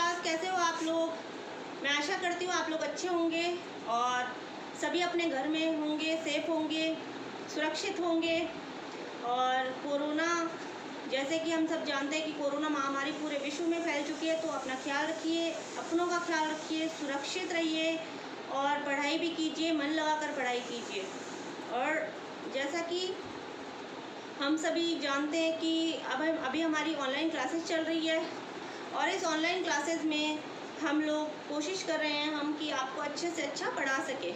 Class, कैसे हो आप लोग। मैं आशा करती हूँ आप लोग अच्छे होंगे और सभी अपने घर में होंगे, सेफ होंगे, सुरक्षित होंगे। और कोरोना, जैसे कि हम सब जानते हैं कि कोरोना महामारी पूरे विश्व में फैल चुकी है, तो अपना ख्याल रखिए, अपनों का ख्याल रखिए, सुरक्षित रहिए और पढ़ाई भी कीजिए, मन लगाकर पढ़ाई कीजिए। और जैसा कि हम सभी जानते हैं कि अभी हमारी ऑनलाइन क्लासेस चल रही है और इस ऑनलाइन क्लासेस में हम लोग कोशिश कर रहे हैं हम कि आपको अच्छे से अच्छा पढ़ा सके।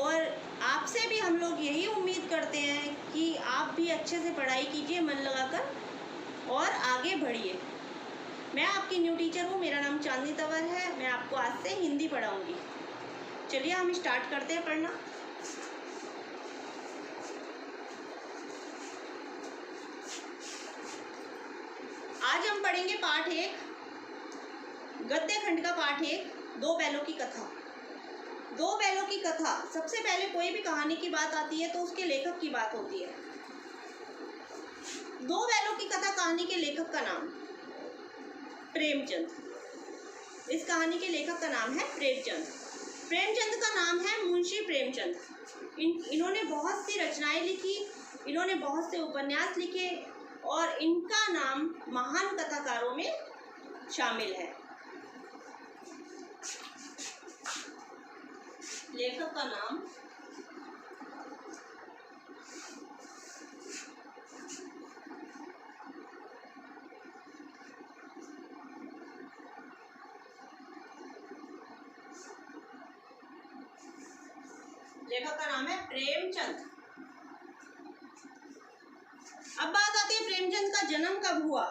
और आपसे भी हम लोग यही उम्मीद करते हैं कि आप भी अच्छे से पढ़ाई कीजिए, मन लगाकर और आगे बढ़िए। मैं आपकी न्यू टीचर हूँ, मेरा नाम चांदनी तंवर है। मैं आपको आज से हिंदी पढ़ाऊँगी। चलिए हम स्टार्ट करते हैं पढ़ना। आज हम पढ़ेंगे पाठ 1, गद्य खंड का पाठ 1, दो बैलों की कथा। दो बैलों की कथा, सबसे पहले कोई भी कहानी की बात आती है तो उसके लेखक की बात होती है। दो बैलों की कथा कहानी के लेखक का नाम प्रेमचंद। इस कहानी के लेखक का नाम है प्रेमचंद। प्रेमचंद का नाम है मुंशी प्रेमचंद। इन्होंने बहुत सी रचनाएं लिखी, इन्होंने बहुत से उपन्यास लिखे और इनका नाम महान कथाकारों में शामिल है। लेखक का नाम है प्रेमचंद। अब बात आती है प्रेमचंद का जन्म कब हुआ।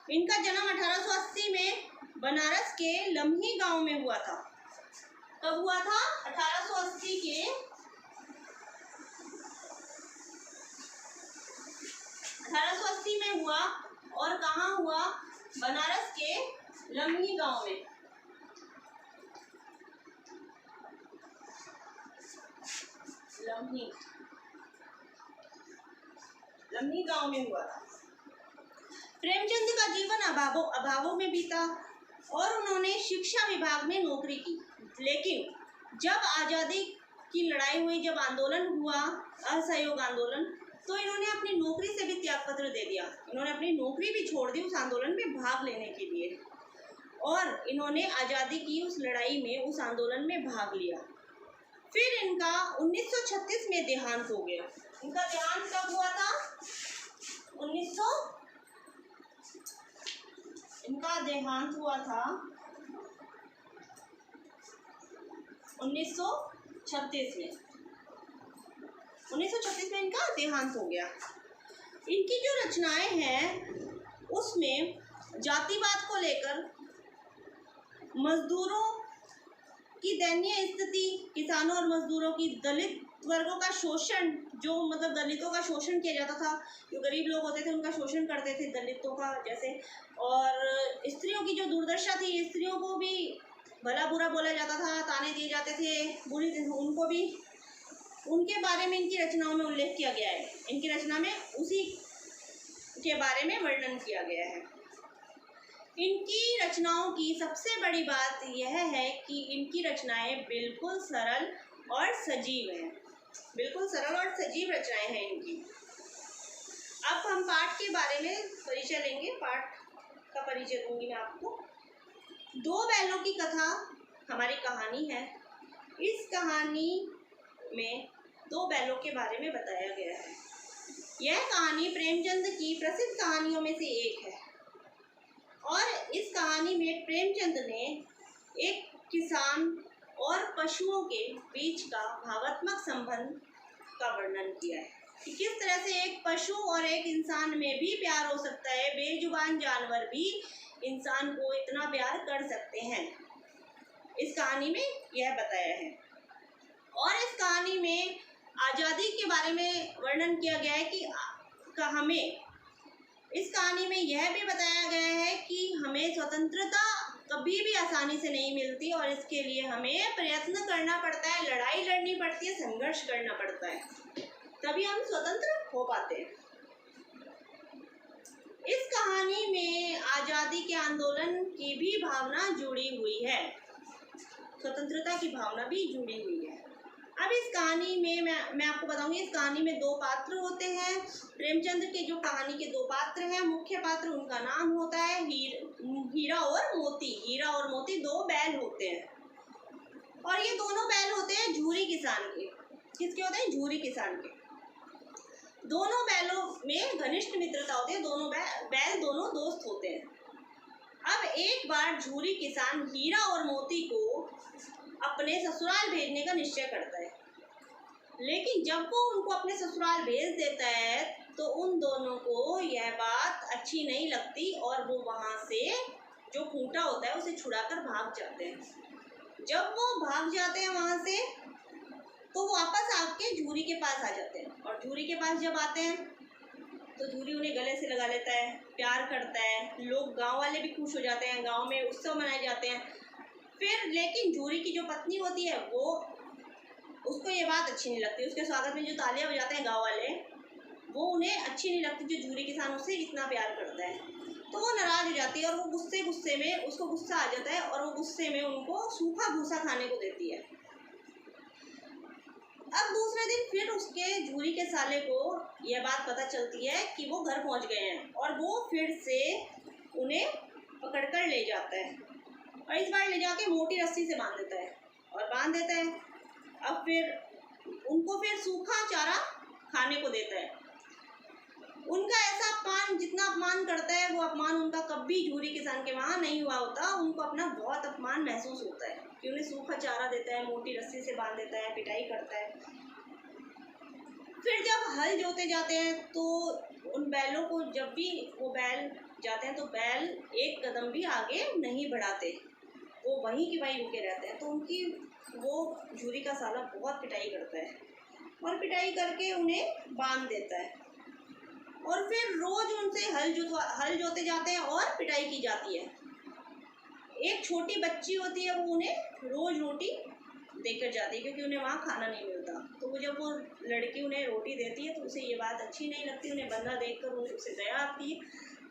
इनका जन्म 1880 में बनारस के लम्ही गांव में हुआ था। कब हुआ था? 1880 में हुआ। और कहाँ हुआ? बनारस के लम्ही गांव में। लम्ही गांव में हुआ था। प्रेमचंद का जीवन अभावों में बीता और उन्होंने शिक्षा विभाग में नौकरी की। लेकिन जब आज़ादी की लड़ाई हुई, जब आंदोलन हुआ, असहयोग आंदोलन, तो इन्होंने अपनी नौकरी से भी त्यागपत्र दे दिया। इन्होंने अपनी नौकरी भी छोड़ दी उस आंदोलन में भाग लेने के लिए और इन्होंने आज़ादी की उस लड़ाई में, उस आंदोलन में भाग लिया। फिर इनका 1936 में देहांत हो गया। इनका देहांत कब हुआ था? इनका देहांत हुआ था 1936 में। 1936 में इनका देहांत हो गया। इनकी जो रचनाएं हैं उसमें जातिवाद को लेकर, मजदूरों की दयनीय स्थिति, किसानों और मजदूरों की, दलित वर्गों का शोषण, जो मतलब दलितों का शोषण किया जाता था, जो गरीब लोग होते थे उनका शोषण करते थे दलितों का जैसे, और स्त्रियों की जो दुर्दशा थी, स्त्रियों को भी भला बुरा बोला जाता था, ताने दिए जाते थे, उनको भी, उनके बारे में इनकी रचनाओं में उल्लेख किया गया है। इनकी रचना में उसी के बारे में वर्णन किया गया है। इनकी रचनाओं की सबसे बड़ी बात यह है कि इनकी रचनाएं बिल्कुल सरल और सजीव हैं। बिल्कुल सरल और सजीव रचनाएं हैं इनकी। अब हम पाठ के बारे में परिचय लेंगे। पाठ का परिचय दूंगी मैं आपको। दो बैलों की कथा हमारी कहानी है। इस कहानी में दो बैलों के बारे में बताया गया है। यह कहानी प्रेमचंद की प्रसिद्ध कहानियों में से एक है और इस कहानी में प्रेमचंद ने एक किसान और पशुओं के बीच का भावात्मक संबंध का वर्णन किया है कि किस तरह से एक पशु और एक इंसान में भी प्यार हो सकता है। बेजुबान जानवर भी इंसान को इतना प्यार कर सकते हैं। इस कहानी में यह बताया है। और इस कहानी में आज़ादी के बारे में वर्णन किया गया है कि हमें, इस कहानी में यह भी बताया गया है कि हमें स्वतंत्रता कभी भी आसानी से नहीं मिलती और इसके लिए हमें प्रयत्न करना पड़ता है, लड़ाई लड़नी पड़ती है, संघर्ष करना पड़ता है, तभी हम स्वतंत्र हो पाते हैं। इस कहानी में आज़ादी के आंदोलन की भी भावना जुड़ी हुई है, स्वतंत्रता की भावना भी जुड़ी हुई है। अब इस कहानी में मैं आपको बताऊंगी, इस कहानी में दो पात्र होते हैं। प्रेमचंद के जो कहानी के दो पात्र हैं, मुख्य पात्र उनका नाम होता है हीरा और मोती। हीरा और मोती दो बैल होते हैं, और ये दोनों बैल होते हैं झूरी किसान के। किसके होते हैं? झूरी किसान के। दोनों बैलों में घनिष्ठ मित्रता होती है, दोनों बैल दोनों दोस्त होते हैं। अब एक बार झूरी किसान हीरा और मोती को अपने ससुराल भेजने का निश्चय करता है, लेकिन जब वो उनको अपने ससुराल भेज देता है तो उन दोनों को यह बात अच्छी नहीं लगती और वो वहाँ से जो खूंटा होता है उसे छुड़ाकर भाग जाते हैं। जब वो भाग जाते हैं वहाँ से तो वो वापस आके झूरी के पास आ जाते हैं, और झूरी के पास जब आते हैं तो झूरी उन्हें गले से लगा लेता है, प्यार करता है। लोग गांव वाले भी खुश हो जाते हैं, गांव में उत्सव मनाए जाते हैं। फिर लेकिन झूरी की जो पत्नी होती है वो, उसको ये बात अच्छी नहीं लगती। उसके स्वागत में जो तालियां बजाते हैं गांव वाले, वो उन्हें अच्छी नहीं लगती जो झूरी किसान उससे इतना प्यार करता है। तो वो नाराज हो जाती है और वो गुस्से में उसको गुस्सा आ जाता है और वो गुस्से में उनको सूखा भूसा खाने को देती है। अब दूसरे दिन फिर उसके झूरी के साले को यह बात पता चलती है कि वो घर पहुंच गए हैं, और वो फिर से उन्हें पकड़कर ले जाता है, और इस बार ले जाके मोटी रस्सी से बांध देता है और बांध देता है। अब फिर उनको फिर सूखा चारा खाने को देता है। उनका ऐसा अपमान, जितना अपमान करता है वो अपमान उनका कभी झूरी किसान के वहाँ नहीं हुआ होता। उनको अपना बहुत अपमान महसूस होता है कि उन्हें सूखा चारा देता है, मोटी रस्सी से बांध देता है, पिटाई करता है। फिर जब हल जोते जाते हैं तो उन बैलों को, जब भी वो बैल जाते हैं तो बैल एक कदम भी आगे नहीं बढ़ाते, वो वहीं की वहीं रुके रहते हैं। तो उनकी वो झूरी का साला बहुत पिटाई करता है और पिटाई करके उन्हें बांध देता है, और फिर रोज उनसे हल जोते जाते हैं और पिटाई की जाती है। एक छोटी बच्ची होती है, वो उन्हें रोज रोटी देकर जाती है क्योंकि उन्हें वहाँ खाना नहीं मिलता। तो वो जब वो लड़की उन्हें रोटी देती है तो उसे ये बात अच्छी नहीं लगती, उन्हें बंधा देखकर उसे दया आती है।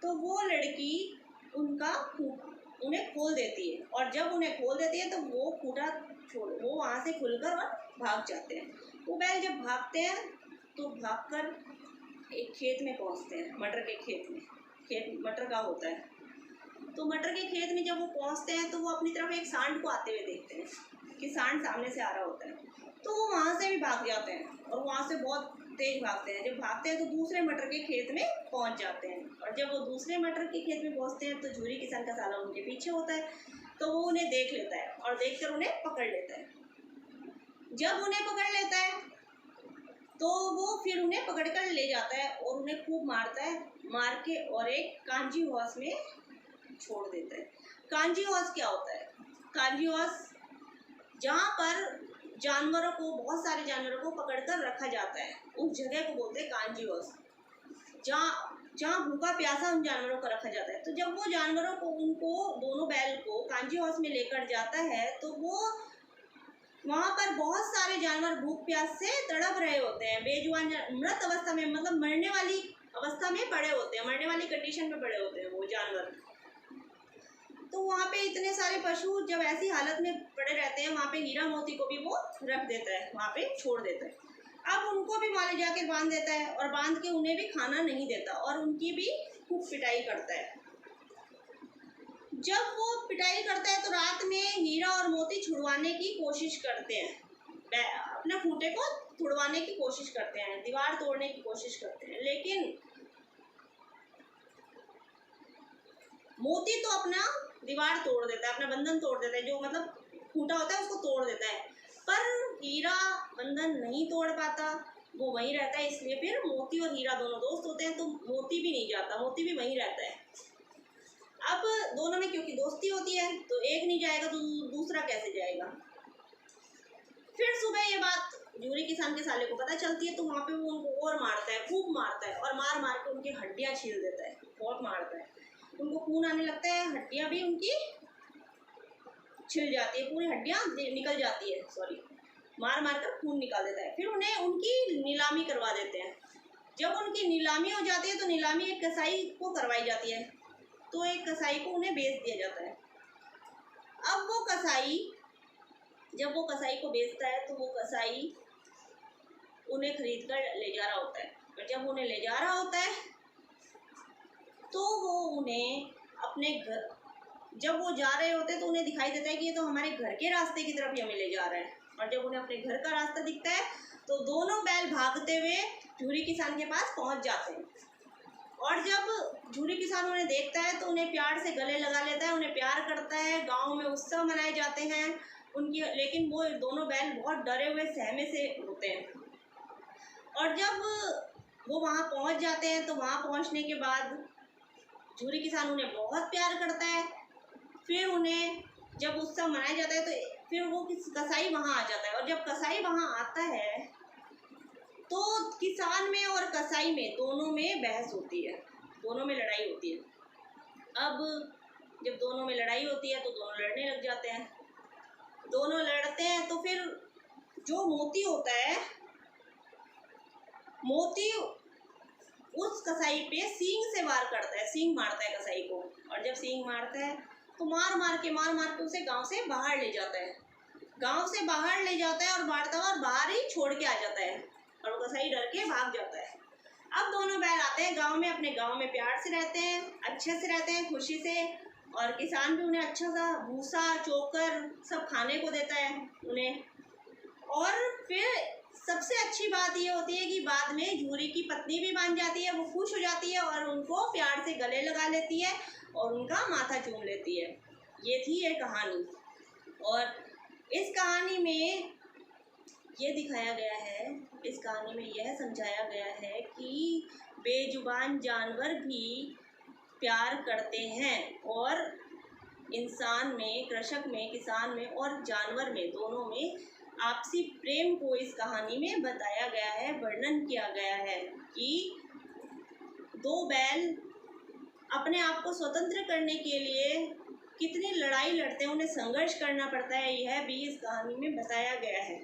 तो वो लड़की उन्हें खोल देती है, और जब उन्हें खोल देती है तो वो खूंटा वो वहाँ से खुलकर और भाग जाते हैं। वो बैल जब भागते हैं तो भागकर एक खेत में पहुँचते हैं, मटर के खेत में। खेत मटर का होता है। तो मटर के खेत में जब वो पहुँचते हैं तो वो अपनी तरफ एक सांड को आते हुए देखते हैं कि सांड सामने से आ रहा होता है। तो वो वहाँ से भी भाग जाते हैं और वहाँ से बहुत तेज भागते हैं। जब भागते हैं तो दूसरे मटर के खेत में पहुँच जाते हैं, और जब वो दूसरे मटर के खेत में पहुँचते हैं तो झूरी किसान का साला उनके पीछे होता है। तो वो उन्हें देख लेता है और देखकर उन्हें पकड़ लेता है। जब उन्हें पकड़ लेता है तो वो फिर उन्हें पकड़कर ले जाता है और उन्हें खूब मारता है, मार के और एक कांजी हौस में छोड़ देता है। कांजी हौस क्या होता है? कांजी हौस जहाँ पर जानवरों को, बहुत सारे जानवरों को पकड़कर रखा जाता है, उस जगह को बोलते हैं कांजी हौस, जहाँ भूखा प्यासा उन जानवरों को रखा जाता है। तो जब वो जानवरों को, उनको दोनों बैल को कांजी हौस में लेकर जाता है तो वो वहाँ पर बहुत सारे जानवर भूख प्यास से तड़प रहे होते हैं, बेजुबान, मृत अवस्था में, मतलब मरने वाली अवस्था में पड़े होते हैं, मरने वाली कंडीशन में पड़े होते हैं वो जानवर। तो वहाँ पे इतने सारे पशु जब ऐसी हालत में पड़े रहते हैं, वहाँ पे हीरा मोती को भी वो रख देता है, वहाँ पे छोड़ देता है। अब उनको भी वहाँ ले जाके बांध देता है, और बांध के उन्हें भी खाना नहीं देता, और उनकी भी खूब पिटाई करता है। जब वो पिटाई करता है तो रात में हीरा और मोती छुड़वाने की कोशिश करते हैं, अपने खूंटे को छुड़वाने की कोशिश करते हैं, दीवार तोड़ने की कोशिश करते हैं, लेकिन मोती तो अपना दीवार तोड़ देता है, अपना बंधन तोड़ देता है, जो मतलब खूंटा होता है उसको तोड़ देता है। पर हीरा बंधन नहीं तोड़ पाता, वो वहीं रहता है। इसलिए फिर मोती और हीरा दोनों दोस्त होते हैं, तो मोती भी नहीं जाता, मोती भी वहीं रहता है। अब दोनों में क्योंकि दोस्ती होती है तो एक नहीं जाएगा तो दूसरा कैसे जाएगा। फिर सुबह ये बात झूरी किसान के साले को पता चलती है, तो वहाँ पे वो उनको और मारता है, खूब मारता है, और मार मार के उनकी हड्डियाँ छील देता है, बहुत मारता है। उनको खून आने लगता है, हड्डियाँ भी उनकी छिल जाती है, पूरी हड्डियाँ निकल जाती है, सॉरी, मार मार कर खून निकाल देता है। फिर उन्हें उनकी नीलामी करवा देते हैं। जब उनकी नीलामी हो जाती है तो नीलामी एक कसाई को करवाई जाती है, तो एक कसाई को उन्हें बेच दिया जाता है। अब वो कसाई, जब वो कसाई को बेचता है तो वो कसाई उन्हें खरीद कर ले जा रहा होता है, और जब उन्हें ले जा रहा होता है तो वो उन्हें अपने घर, जब वो जा रहे होते हैं तो उन्हें दिखाई देता है कि ये तो हमारे घर के रास्ते की तरफ ही हमें ले जा रहा है, और जब उन्हें अपने घर का रास्ता दिखता है तो दोनों बैल भागते हुए झूरी किसान के पास पहुंच जाते हैं। और जब झूरी किसान उन्हें देखता है तो उन्हें प्यार से गले लगा लेता है, उन्हें प्यार करता है। गांव में उत्सव मनाए जाते हैं उनकी, लेकिन वो दोनों बैल बहुत डरे हुए सहमे से होते हैं। और जब वो वहाँ पहुँच जाते हैं तो वहाँ पहुँचने के बाद झूरी किसान उन्हें बहुत प्यार करता है। फिर उन्हें जब उत्सव मनाया जाता है तो फिर वो कसाई वहाँ आ जाता है, और जब कसाई वहाँ आता है तो किसान में और कसाई में दोनों में बहस होती है, दोनों में लड़ाई होती है। अब जब दोनों में लड़ाई होती है तो दोनों लड़ने लग जाते हैं। दोनों लड़ते हैं तो फिर जो मोती होता है, मोती उस कसाई पे सींग से वार करता है, सींग मारता है कसाई को, और जब सींग मारता है तो मार मार के उसे गांव से बाहर ले जाता है। गांव से बाहर ले जाता है और मारता हुआ बाहर ही छोड़ के आ जाता है, और वो कसाई डर के भाग जाता है। अब दोनों बैल आते हैं गांव में, अपने गांव में प्यार से रहते हैं, अच्छे से रहते हैं, खुशी से, और किसान भी उन्हें अच्छा सा भूसा चोकर सब खाने को देता है उन्हें। और फिर सबसे अच्छी बात ये होती है कि बाद में झूरी की पत्नी भी मान जाती है, वो खुश हो जाती है और उनको प्यार से गले लगा लेती है और उनका माथा चूम लेती है। ये थी ये कहानी। और इस कहानी में ये दिखाया गया है, इस कहानी में यह समझाया गया है कि बेजुबान जानवर भी प्यार करते हैं, और इंसान में, कृषक में, किसान में और जानवर में, दोनों में आपसी प्रेम को इस कहानी में बताया गया है, वर्णन किया गया है कि दो बैल अपने आप को स्वतंत्र करने के लिए कितनी लड़ाई लड़ते हैं, उन्हें संघर्ष करना पड़ता है, यह भी इस कहानी में बताया गया है।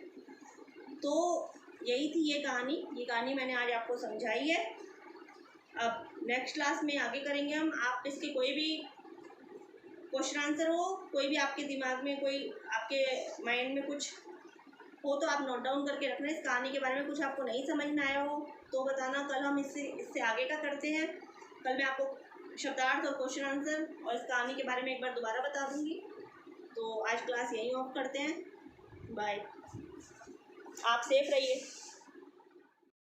तो यही थी ये कहानी मैंने आज आपको समझाई है। अब नेक्स्ट क्लास में आगे करेंगे हम। आप इसके कोई भी क्वेश्चन आंसर हो, कोई भी आपके दिमाग में, कोई आपके माइंड में कुछ हो तो आप नोट डाउन करके रखना। इस कहानी के बारे में कुछ आपको नहीं समझ में आया हो तो बताना, कल हम इससे आगे का करते हैं। कल मैं आपको शब्दार्थ और क्वेश्चन आंसर और इस कहानी के बारे में एक बार दोबारा बता दूंगी। तो आज क्लास यहीं ऑफ करते हैं। बाय। आप सेफ रहिए।